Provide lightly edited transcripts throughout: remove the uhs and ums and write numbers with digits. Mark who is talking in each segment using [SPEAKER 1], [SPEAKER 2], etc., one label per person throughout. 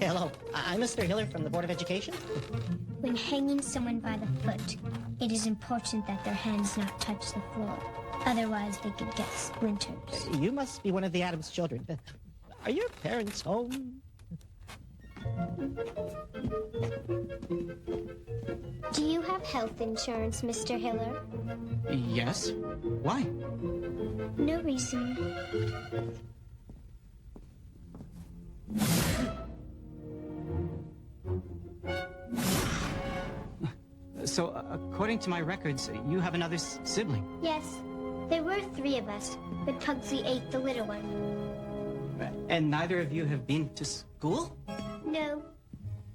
[SPEAKER 1] Hello, I'm Mr. Hiller from the Board of Education.
[SPEAKER 2] When hanging someone by the foot, it is important that their hands not touch the floor. Otherwise, they could get splinters.
[SPEAKER 1] You must be one of the Addams children. Are your parents home?
[SPEAKER 2] Do you have health insurance, Mr. Hiller?
[SPEAKER 3] Yes. Why?
[SPEAKER 2] No reason.
[SPEAKER 3] So, according to my records, you have another sibling.
[SPEAKER 2] Yes, there were 3 of us, but Pugsley ate the little one.
[SPEAKER 3] And neither of you have been to school?
[SPEAKER 2] No.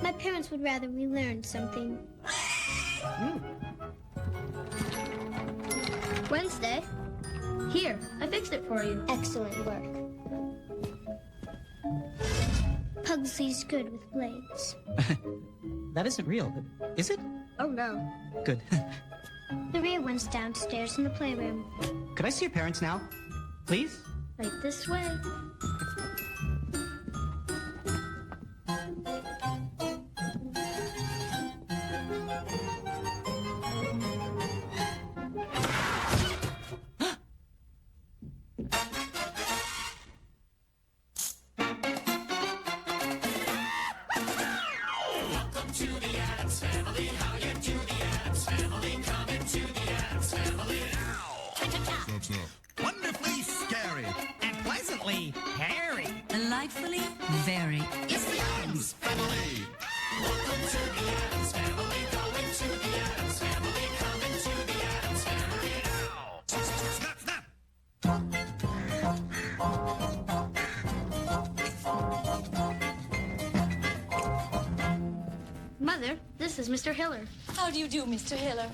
[SPEAKER 2] My parents would rather we learned something.
[SPEAKER 4] Wednesday? Here, I fixed it for you.
[SPEAKER 2] Excellent work. Pugsley's good with blades.
[SPEAKER 3] That isn't real, is it?
[SPEAKER 4] Oh, no.
[SPEAKER 3] Good.
[SPEAKER 2] The rear one's downstairs in the playroom.
[SPEAKER 3] Could I see your parents now? Please?
[SPEAKER 4] Right this way.
[SPEAKER 5] Welcome to the Addams Family. How you do the Addams Family? Come into the Addams Family now.
[SPEAKER 6] Wonderfully scary and pleasantly hairy.
[SPEAKER 7] Delightfully very.
[SPEAKER 6] It's the Addams Family.
[SPEAKER 5] Welcome to the Addams Family. Go into the Addams Family. Come into the Addams Family now.
[SPEAKER 6] Snap, snap.
[SPEAKER 4] Mother, this is Mr. Hiller.
[SPEAKER 7] How do you do, Mr. Hiller?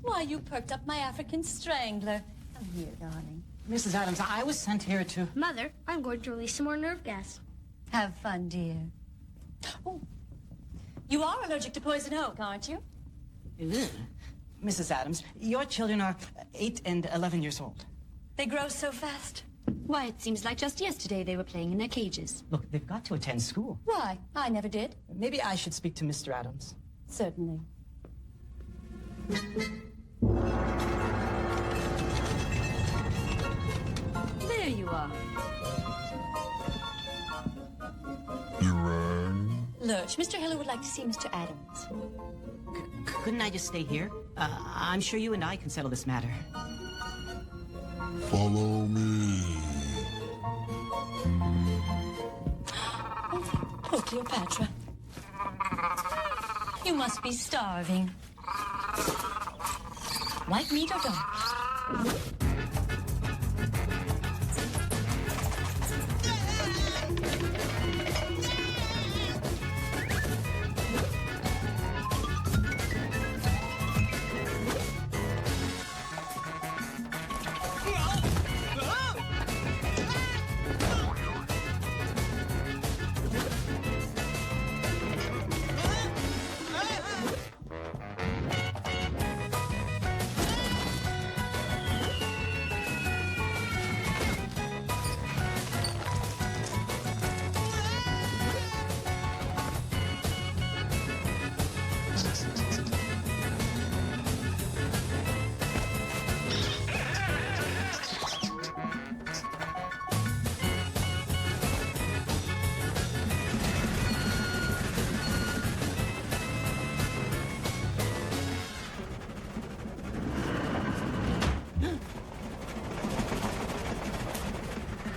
[SPEAKER 7] Why, you perked up my African strangler. Come here, darling.
[SPEAKER 3] Mrs. Addams, I was sent here to...
[SPEAKER 4] Mother, I'm going to release some more nerve gas.
[SPEAKER 7] Have fun, dear. Oh, you are allergic to poison oak, aren't you?
[SPEAKER 3] Ugh. Mrs. Addams, your children are 8 and 11 years old.
[SPEAKER 7] They grow so fast.
[SPEAKER 8] Why, it seems like just yesterday they were playing in their cages.
[SPEAKER 3] Look, they've got to attend school.
[SPEAKER 7] Why? I never did.
[SPEAKER 3] Maybe I should speak to Mr. Addams.
[SPEAKER 7] Certainly. There you are.
[SPEAKER 6] You rang?
[SPEAKER 7] Lurch, Mr. Hiller would like to see Mr. Addams.
[SPEAKER 3] Couldn't I just stay here? I'm sure you and I can settle this matter.
[SPEAKER 6] Follow me.
[SPEAKER 7] Poor Cleopatra. You must be starving. White meat or dark?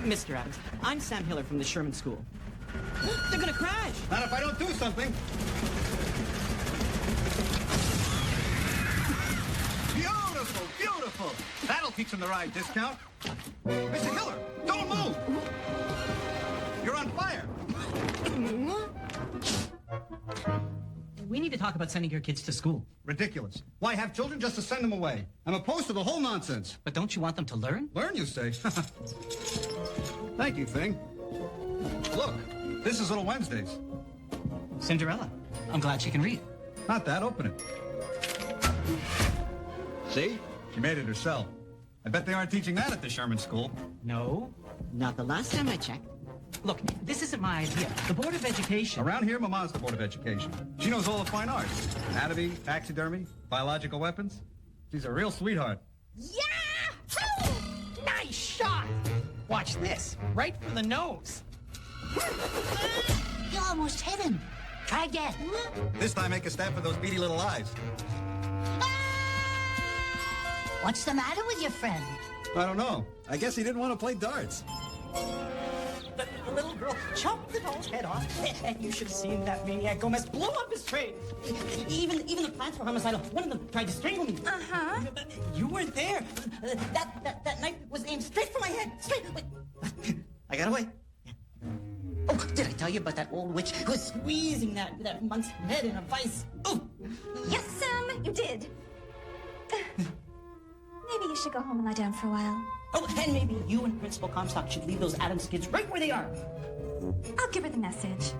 [SPEAKER 3] Mr. Addams, I'm Sam Hiller from the Sherman School. They're gonna crash!
[SPEAKER 6] Not if I don't do something. Beautiful, beautiful. That'll teach them the ride discount. Mr. Hiller, don't move. You're on fire.
[SPEAKER 3] We need to talk about sending your kids to school.
[SPEAKER 6] Ridiculous. Why have children just to send them away? I'm opposed to the whole nonsense.
[SPEAKER 3] But don't you want them to learn?
[SPEAKER 6] Learn, you say? Thank you, Thing. Look, this is Little Wednesdays.
[SPEAKER 3] Cinderella. I'm glad she can read.
[SPEAKER 6] Not that. Open it. See? She made it herself. I bet they aren't teaching that at the Sherman School.
[SPEAKER 3] No, not the last time I checked. Look, this isn't my idea. The Board of Education...
[SPEAKER 6] Around here, Mama's the Board of Education. She knows all the fine arts. Anatomy, taxidermy, biological weapons. She's a real sweetheart.
[SPEAKER 1] Yeah! Nice shot! Watch this. Right from the nose.
[SPEAKER 7] You almost hit him. Try again.
[SPEAKER 6] This time, make a stab for those beady little eyes.
[SPEAKER 7] What's the matter with your friend?
[SPEAKER 6] I don't know. I guess he didn't want to play darts.
[SPEAKER 3] The little girl chopped the doll's head off, and you should have seen that maniac Gomez blow up his train. Even the plants were homicidal. One of them tried to strangle me.
[SPEAKER 7] Uh-huh.
[SPEAKER 3] You weren't there. That knife was aimed straight for my head. Straight. Wait. I got away. Oh, did I tell you about that old witch who was squeezing that monk's head in a vice? Oh.
[SPEAKER 9] Yes, you did. Maybe you should go home and lie down for a while.
[SPEAKER 3] Oh, and maybe you and Principal Comstock should leave those Addams kids right where they are.
[SPEAKER 9] I'll give her the message.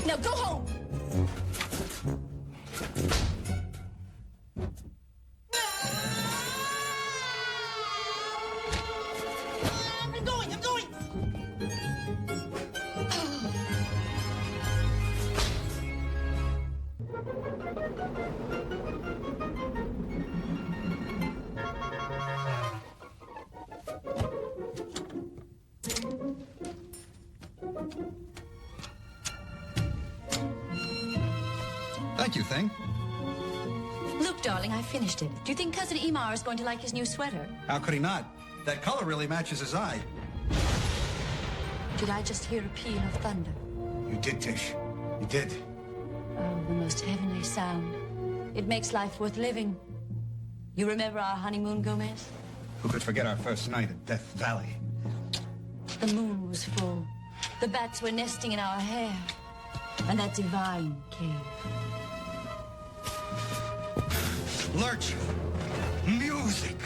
[SPEAKER 3] Now go home. I'm going.
[SPEAKER 6] Thank you, Thing.
[SPEAKER 8] Look, darling, I finished it. Do you think Cousin Emar is going to like his new sweater?
[SPEAKER 6] How could he not? That color really matches his eye.
[SPEAKER 8] Did I just hear a peal of thunder?
[SPEAKER 6] You did, Tish. You did.
[SPEAKER 8] Oh, the most heavenly sound. It makes life worth living. You remember our honeymoon, Gomez?
[SPEAKER 6] Who could forget our first night at Death Valley?
[SPEAKER 8] The moon was full. The bats were nesting in our hair. And that divine cave.
[SPEAKER 6] Lurch. Music.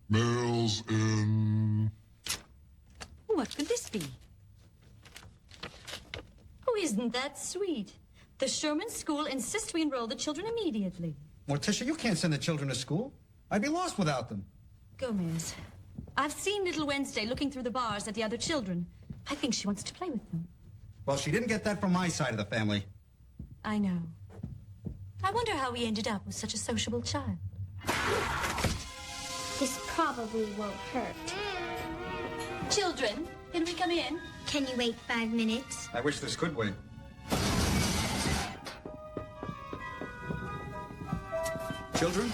[SPEAKER 10] Mail's in.
[SPEAKER 8] What could this be? Oh, isn't that sweet? The Sherman School insists we enroll the children immediately.
[SPEAKER 6] Morticia, you can't send the children to school. I'd be lost without them.
[SPEAKER 8] Gomez, I've seen little Wednesday looking through the bars at the other children. I think she wants to play with them.
[SPEAKER 6] Well, she didn't get that from my side of the family.
[SPEAKER 8] I know. I wonder how we ended up with such a sociable child.
[SPEAKER 2] This probably won't hurt.
[SPEAKER 8] Children, can we come in?
[SPEAKER 2] Can you wait 5 minutes?
[SPEAKER 6] I wish this could wait. Children,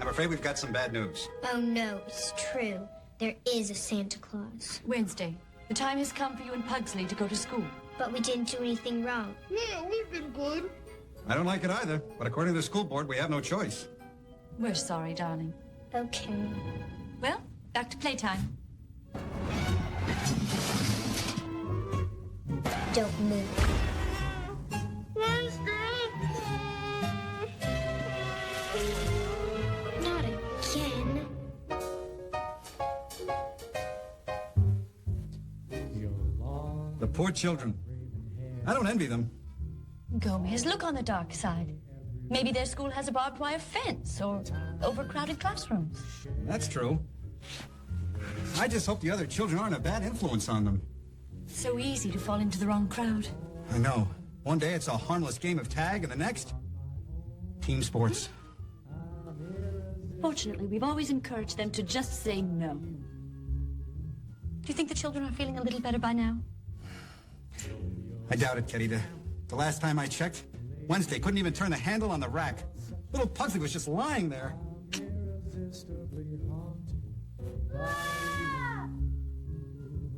[SPEAKER 6] I'm afraid we've got some bad news.
[SPEAKER 2] Oh no, it's true. There is a Santa Claus.
[SPEAKER 8] Wednesday, the time has come for you and Pugsley to go to school.
[SPEAKER 2] But we didn't do anything wrong.
[SPEAKER 9] Yeah, we've been good.
[SPEAKER 6] I don't like it either, but according to the school board, we have no choice.
[SPEAKER 8] We're sorry, darling.
[SPEAKER 2] Okay.
[SPEAKER 8] Well, back to playtime.
[SPEAKER 2] Don't move. Not again.
[SPEAKER 6] The poor children. I don't envy them.
[SPEAKER 8] Gomez, look on the dark side. Maybe their school has a barbed wire fence or overcrowded classrooms.
[SPEAKER 6] That's true. I just hope the other children aren't a bad influence on them.
[SPEAKER 8] So easy to fall into the wrong crowd.
[SPEAKER 6] I know. One day it's a harmless game of tag, and the next, team sports.
[SPEAKER 8] Fortunately, we've always encouraged them to just say no. Do you think the children are feeling a little better by now?
[SPEAKER 6] I doubt it, Querida. The last time I checked, Wednesday couldn't even turn the handle on the rack. Little Pugsley was just lying there.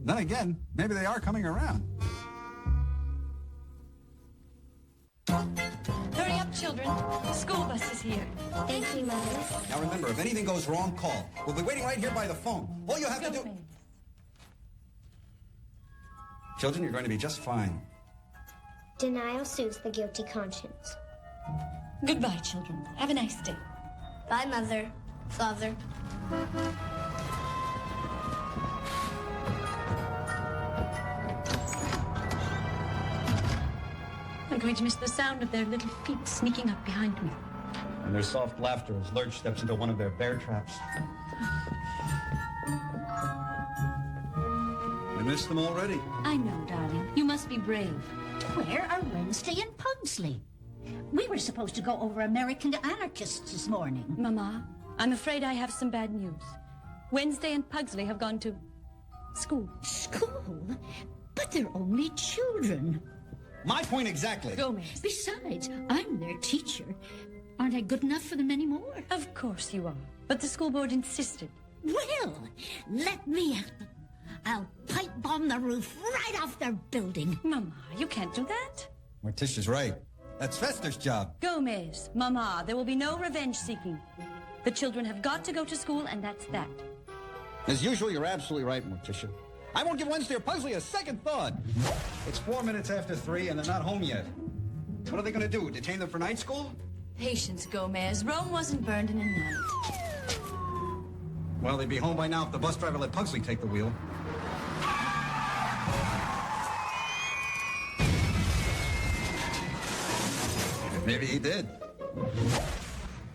[SPEAKER 6] Then again, maybe they are coming around.
[SPEAKER 8] Hurry up, children. The school bus is here.
[SPEAKER 2] Thank you, Mother.
[SPEAKER 6] Now remember, if anything goes wrong, call. We'll be waiting right here by the phone. All you have to do...
[SPEAKER 8] Gomez.
[SPEAKER 6] Children, you're going to be just fine.
[SPEAKER 2] Denial soothes the guilty conscience.
[SPEAKER 8] Goodbye, children. Have a nice day.
[SPEAKER 2] Bye, Mother. Father.
[SPEAKER 8] I'm going to miss the sound of their little feet sneaking up behind me.
[SPEAKER 6] And their soft laughter as Lurch steps into one of their bear traps. I miss them already.
[SPEAKER 8] I know, darling. You must be brave.
[SPEAKER 11] Where are Wednesday and Pugsley? We were supposed to go over American anarchists this morning.
[SPEAKER 8] Mama, I'm afraid I have some bad news. Wednesday and Pugsley have gone to school.
[SPEAKER 11] School? But they're only children.
[SPEAKER 6] My point exactly.
[SPEAKER 8] Gomez.
[SPEAKER 11] Besides, I'm their teacher. Aren't I good enough for them anymore?
[SPEAKER 8] Of course you are. But the school board insisted.
[SPEAKER 11] Well, let me out. I'll pipe bomb the roof right off their building.
[SPEAKER 8] Mama, you can't do that.
[SPEAKER 6] Morticia's right. That's Fester's job.
[SPEAKER 8] Gomez, Mama, there will be no revenge seeking. The children have got to go to school, and that's that.
[SPEAKER 6] As usual, you're absolutely right, Morticia. I won't give Wednesday or Pugsley a second thought. It's 4 minutes after 3, and they're not home yet. What are they going to do, detain them for night school?
[SPEAKER 8] Patience, Gomez. Rome wasn't burned in a night.
[SPEAKER 6] Well, they'd be home by now if the bus driver let Pugsley take the wheel. Maybe he did.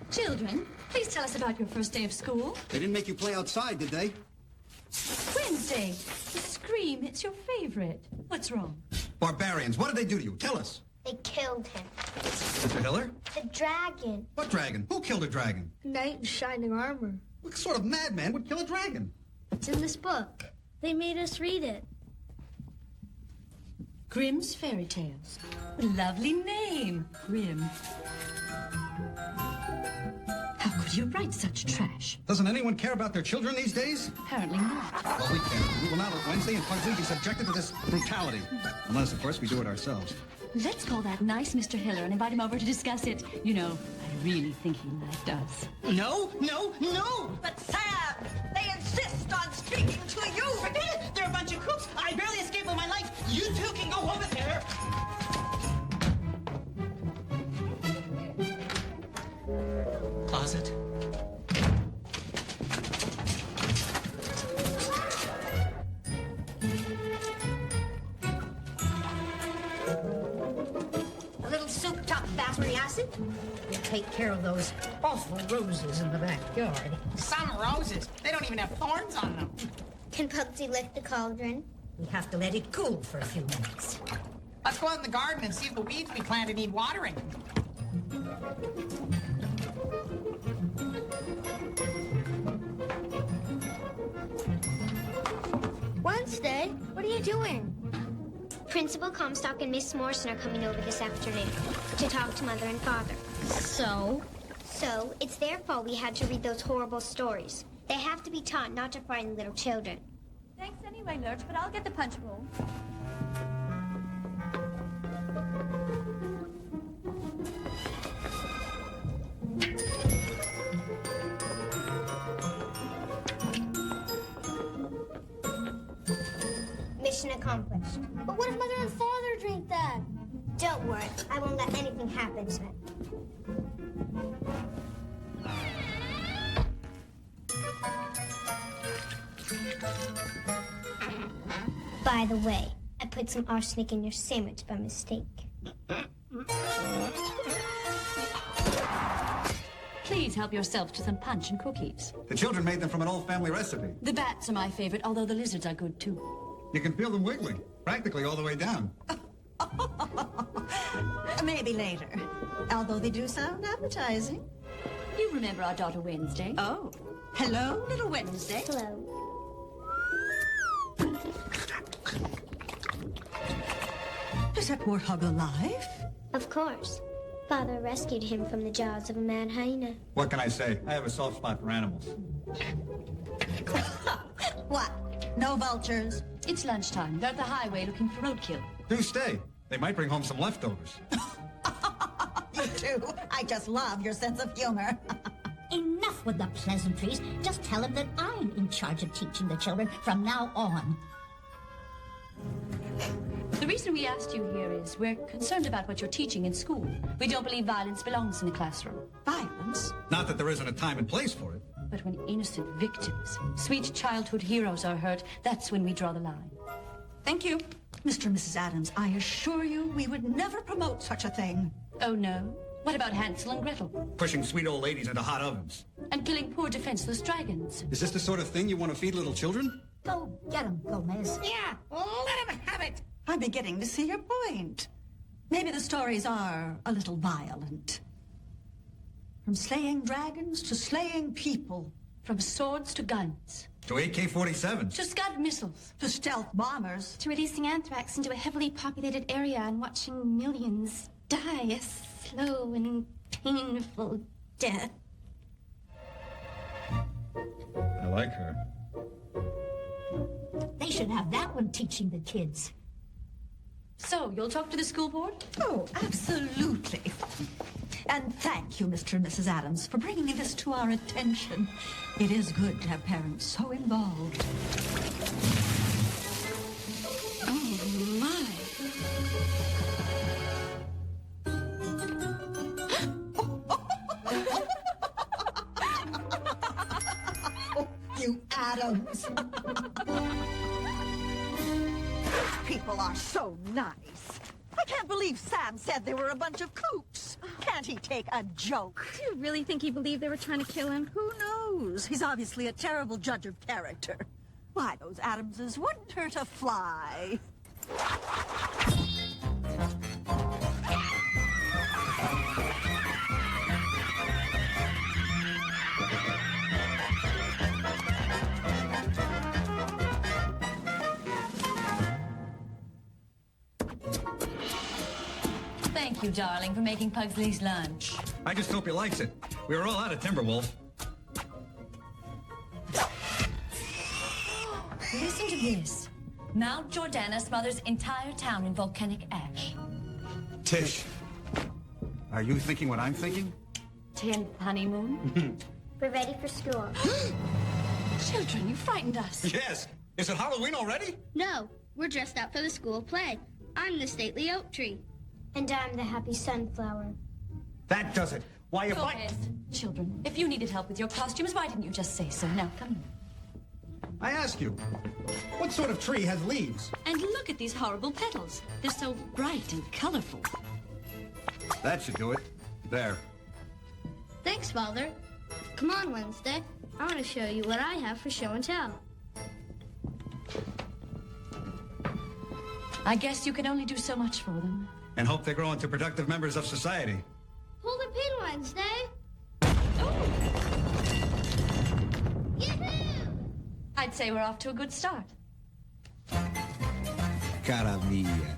[SPEAKER 8] Children, please tell us about your first day of school.
[SPEAKER 6] They didn't make you play outside, did they?
[SPEAKER 8] Wednesday, the scream, it's your favorite. What's wrong?
[SPEAKER 6] Barbarians, what did they do to you? Tell us.
[SPEAKER 2] They killed him.
[SPEAKER 6] Mr. Hiller?
[SPEAKER 2] The dragon.
[SPEAKER 6] What dragon? Who killed a dragon?
[SPEAKER 2] Knight in shining armor.
[SPEAKER 6] What sort of madman would kill a dragon?
[SPEAKER 2] It's in this book. They made us read it.
[SPEAKER 8] Grimm's Fairy Tales. Lovely name, Grimm. How could you write such trash?
[SPEAKER 6] Doesn't anyone care about their children these days?
[SPEAKER 8] Apparently not.
[SPEAKER 6] Well, we can. We will not let Wednesday and Pugsley be subjected to this brutality. Unless, of course, we do it ourselves.
[SPEAKER 8] Let's call that nice Mr. Hiller and invite him over to discuss it. You know, I really think he liked us.
[SPEAKER 3] No, no, no! But Sam, they insist on speaking to you! Forget it! They're a bunch of crooks! I barely escaped with my life! You two can go over there! Closet.
[SPEAKER 11] A little soup-top battery acid? You take care of those awful roses in the backyard.
[SPEAKER 1] Some roses. They don't even have thorns on them.
[SPEAKER 2] Can Pugsy lift the cauldron?
[SPEAKER 11] We have to let it cool for a few minutes.
[SPEAKER 1] Let's go out in the garden and see if the weeds we planted need watering.
[SPEAKER 2] Wednesday, what are you doing? Principal Comstock and Miss Morrison are coming over this afternoon to talk to Mother and Father.
[SPEAKER 11] So?
[SPEAKER 2] So, it's their fault we had to read those horrible stories. They have to be taught not to frighten little children.
[SPEAKER 8] Thanks anyway, Lurch, but I'll get the punch bowl.
[SPEAKER 2] Mission accomplished.
[SPEAKER 9] But what if Mother and Father drink that?
[SPEAKER 2] Don't worry, I won't let anything happen to them. By the way, I put some arsenic in your sandwich by mistake.
[SPEAKER 8] Please help yourself to some punch and cookies.
[SPEAKER 6] The children made them from an old family recipe.
[SPEAKER 8] The bats are my favorite, although the lizards are good too.
[SPEAKER 6] You can feel them wiggling, practically all the way down.
[SPEAKER 7] Maybe later. Although they do sound appetizing.
[SPEAKER 8] You remember our daughter Wednesday?
[SPEAKER 7] Oh. Hello, little Wednesday.
[SPEAKER 2] Hello.
[SPEAKER 7] Is that warthog alive?
[SPEAKER 2] Of course. Father rescued him from the jaws of a mad hyena.
[SPEAKER 6] What can I say? I have a soft spot for animals.
[SPEAKER 7] What? No vultures?
[SPEAKER 8] It's lunchtime. They're at the highway looking for roadkill.
[SPEAKER 6] Do stay. They might bring home some leftovers.
[SPEAKER 7] You too. I just love your sense of humor.
[SPEAKER 11] Enough with the pleasantries. Just tell him that I'm in charge of teaching the children from now on.
[SPEAKER 8] The reason we asked you here is we're concerned about what you're teaching in school. We don't believe violence belongs in the classroom.
[SPEAKER 3] Violence?
[SPEAKER 6] Not that there isn't a time and place for it.
[SPEAKER 8] But when innocent victims, sweet childhood heroes are hurt, that's when we draw the line.
[SPEAKER 7] Thank you. Mr. and Mrs. Addams, I assure you we would never promote such a thing.
[SPEAKER 8] Oh, no? What about Hansel and Gretel?
[SPEAKER 6] Pushing sweet old ladies into hot ovens.
[SPEAKER 8] And killing poor defenseless dragons?
[SPEAKER 6] Is this the sort of thing you want to feed little children?
[SPEAKER 11] Go get him, Gomez.
[SPEAKER 1] Yeah, let him have it.
[SPEAKER 7] I'm beginning to see your point. Maybe the stories are a little violent. From slaying dragons to slaying people.
[SPEAKER 8] From swords to guns.
[SPEAKER 6] To AK-47s.
[SPEAKER 8] To Scud missiles.
[SPEAKER 7] To stealth bombers.
[SPEAKER 4] To releasing anthrax into a heavily populated area and watching millions die a slow and painful death.
[SPEAKER 6] I like her.
[SPEAKER 11] They should have that one teaching the kids.
[SPEAKER 8] So, you'll talk to the school board?
[SPEAKER 7] Oh, absolutely. And thank you, Mr. and Mrs. Addams, for bringing this to our attention. It is good to have parents so involved.
[SPEAKER 8] Oh, my.
[SPEAKER 7] You Addams. People are so nice. I can't believe Sam said they were a bunch of kooks. Can't he take a joke?
[SPEAKER 4] Do you really think he believed they were trying to kill him?
[SPEAKER 7] Who knows? He's obviously a terrible judge of character. Why, those Addamses wouldn't hurt a fly.
[SPEAKER 8] Thank you, darling, for making Pugsley's lunch.
[SPEAKER 6] I just hope he likes it. We were all out of Timberwolf.
[SPEAKER 8] Listen to this. Mount Jordana smothers entire town in volcanic ash.
[SPEAKER 6] Tish, are you thinking what I'm thinking?
[SPEAKER 8] 10th honeymoon?
[SPEAKER 2] We're ready for school.
[SPEAKER 8] Children, you frightened us.
[SPEAKER 6] Yes. Is it Halloween already?
[SPEAKER 9] No, we're dressed out for the school play. I'm the stately oak tree.
[SPEAKER 2] And I'm the happy sunflower.
[SPEAKER 6] That does it. Why, if
[SPEAKER 8] Gomez, children, if you needed help with your costumes, why didn't you just say so? Now, come here.
[SPEAKER 6] I ask you, what sort of tree has leaves?
[SPEAKER 8] And look at these horrible petals. They're so bright and colorful.
[SPEAKER 6] That should do it. There.
[SPEAKER 9] Thanks, Father. Come on, Wednesday. I want to show you what I have for show and tell.
[SPEAKER 8] I guess you can only do so much for them.
[SPEAKER 6] And hope they grow into productive members of society.
[SPEAKER 9] Pull the pin, Wednesday. Yoo-hoo!
[SPEAKER 8] I'd say we're off to a good start.
[SPEAKER 6] Cara mia.